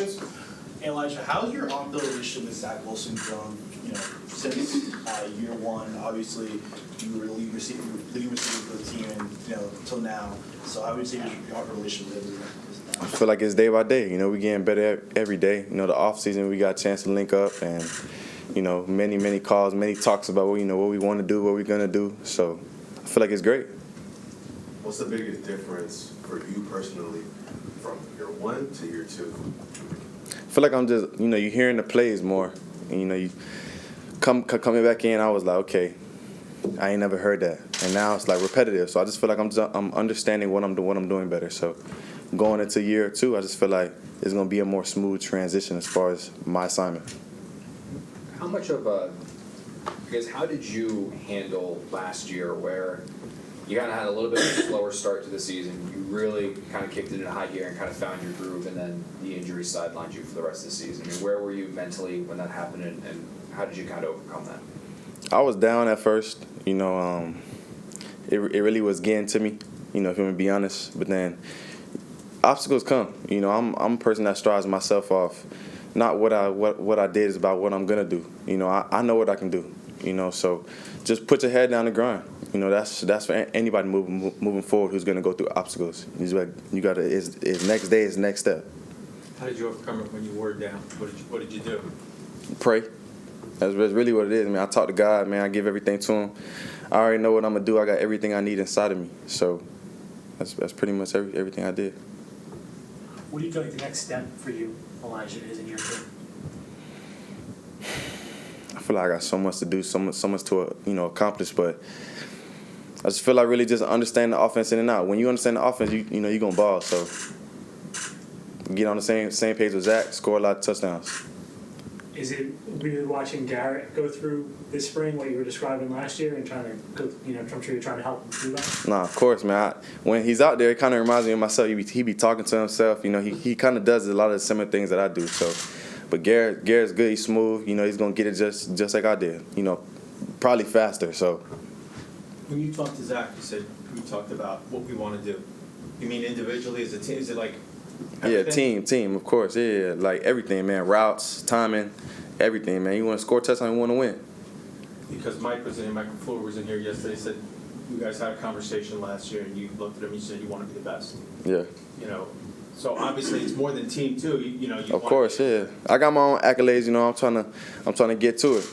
questions? Elijah, how's your on-field relationship with Zach Wilson grown? Since year one, obviously you were the lead receiver for the team, and till now. So how would you say your relationship with him? I feel like it's day by day. We getting better every day. The off season we got a chance to link up, and many calls, many talks about what we want to do, what we're gonna do. So I feel like it's great. What's the biggest difference for you personally from year one to year two? I feel like I'm just, you're hearing the plays more. And, you coming back in, I was like, okay, I ain't never heard that. And now it's like repetitive. So I just feel like I'm understanding what I'm doing better. So going into year two, I just feel like it's going to be a more smooth transition as far as my assignment. How much of how did you handle last year where you kind of had a little bit of a slower start to the season, you really kind of kicked it into high gear and kind of found your groove, and then the injury sidelined you for the rest of the season? Where were you mentally when that happened, and how did you kind of overcome that? I was down at first, it really was getting to me, if I'm going to be honest. But then obstacles come. I'm a person that strives myself off. Not what I did is about what I'm going to do. I know what I can do, so just put your head down and grind. That's for anybody moving forward who's going to go through obstacles. You got to. It's next day is next step. How did you overcome it when you were down? What did you do? Pray. That's really what it is. I talk to God. I give everything to Him. I already know what I'm gonna do. I got everything I need inside of me. So that's pretty much everything I did. What do you feel like the next step for you, Elijah, is in your career? I feel like I got so much to do, so much to accomplish, but I just feel like really just understand the offense in and out. When you understand the offense, you're gonna ball. So get on the same page with Zach, score a lot of touchdowns. Is it weird watching Garrett go through this spring what you were describing last year and trying to go? I'm sure you're trying to help him through that. Nah, of course, man. When he's out there, it kind of reminds me of myself. He be talking to himself. He kind of does a lot of the similar things that I do. So, but Garrett's good. He's smooth. He's gonna get it just like I did. Probably faster. So. When you talked to Zach, we talked about what we want to do. You mean individually as a team? Is it like everything? Yeah, team, of course. Yeah, like everything, man. Routes, timing, everything, man. You want to score touchdown, you want to win. Because Mike McFleur was in here yesterday. Said you guys had a conversation last year, and you looked at him. and You said you want to be the best. Yeah. So obviously it's more than team too. You of course, yeah. I got my own accolades. I'm trying to get to it.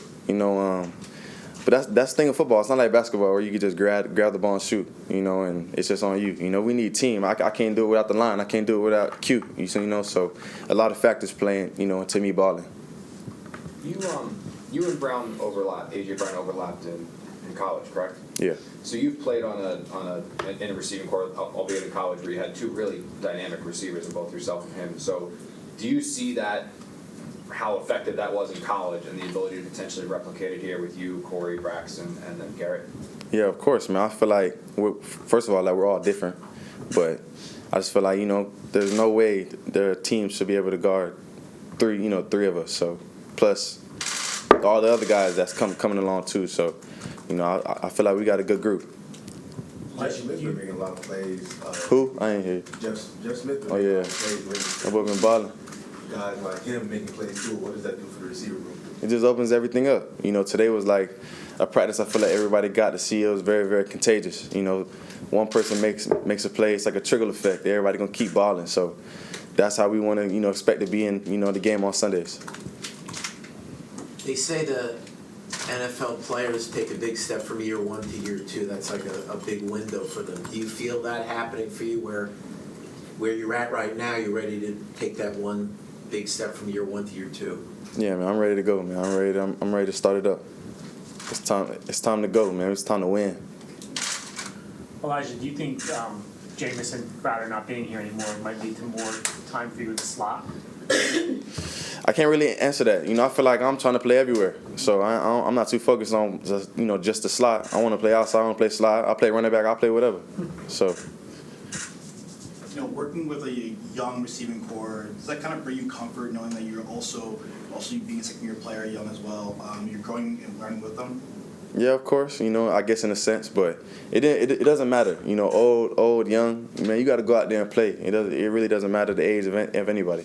But that's the thing of football. It's not like basketball where you can just grab the ball and shoot, and it's just on you. We need team. I can't do it without the line. I can't do it without Q. So a lot of factors playing, into me balling. You and Brown overlapped. AJ Brown overlapped in college, correct? Yeah. So you've played in a receiving corps, albeit in college, where you had two really dynamic receivers in both yourself and him. So do you see that? How effective that was in college and the ability to potentially replicate it here with you, Corey, Braxton, and then Garrett? Yeah, of course, man. I feel like first of all, we're all different, but I just feel like there's no way their team should be able to guard three of us. So plus all the other guys that's coming along too. So I feel like we got a good group. Jeff Smith been making a lot of plays. Who? I ain't hear. Jeff Smith been making a lot of plays. I've been balling. Guys like him making plays too. What does that do for the receiver room? It just opens everything up. Today was like a practice I feel like everybody got to see. It was very, very contagious. One person makes a play, it's like a trickle effect. Everybody gonna keep balling. So that's how we want to, expect to be in, the game on Sundays. They say the NFL players take a big step from year one to year two. That's like a big window for them. Do you feel that happening for you where you're at right now, you're ready to take that one big step from year one to year two? Yeah, man, I'm ready to go, man. I'm ready to start it up. It's time to go, man. It's time to win. Elijah, do you think Jamison Crowder not being here anymore might lead to more time for you in the slot? I can't really answer that. I feel like I'm trying to play everywhere. So I'm not too focused on just the slot. I want to play outside, I want to play slot. I play running back, I play whatever. So. Working with a young receiving core, does that kind of bring you comfort knowing that you're also being a second-year player, young as well? You're growing and learning with them? Yeah, of course. I guess in a sense, but it doesn't matter. Old, young. Man, you got to go out there and play. It really doesn't matter the age of anybody.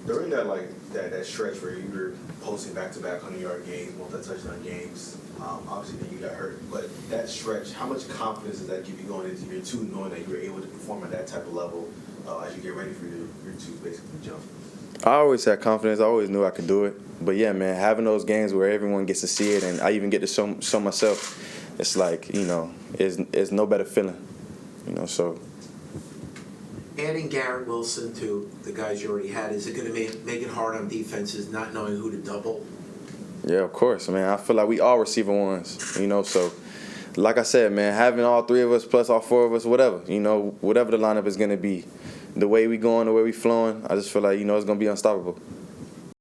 During that stretch where you were posting back-to-back 100-yard games, multi-touchdown games, obviously then you got hurt, but that stretch, how much confidence does that give you going into year two, knowing that you were able to perform at that type of level as you get ready for your two basically jump? I always had confidence. I always knew I could do it. But yeah, man, having those games where everyone gets to see it, and I even get to show myself, it's like, it's no better feeling, So Adding Garrett Wilson to the guys you already had, is it going to make it hard on defenses not knowing who to double? yeah, of course, man. I feel like we all receiver ones, So, like I said, man, having all three of us plus all four of us, whatever, whatever the lineup is going to be, the way we going, the way we flowing, I just feel like, it's going to be unstoppable.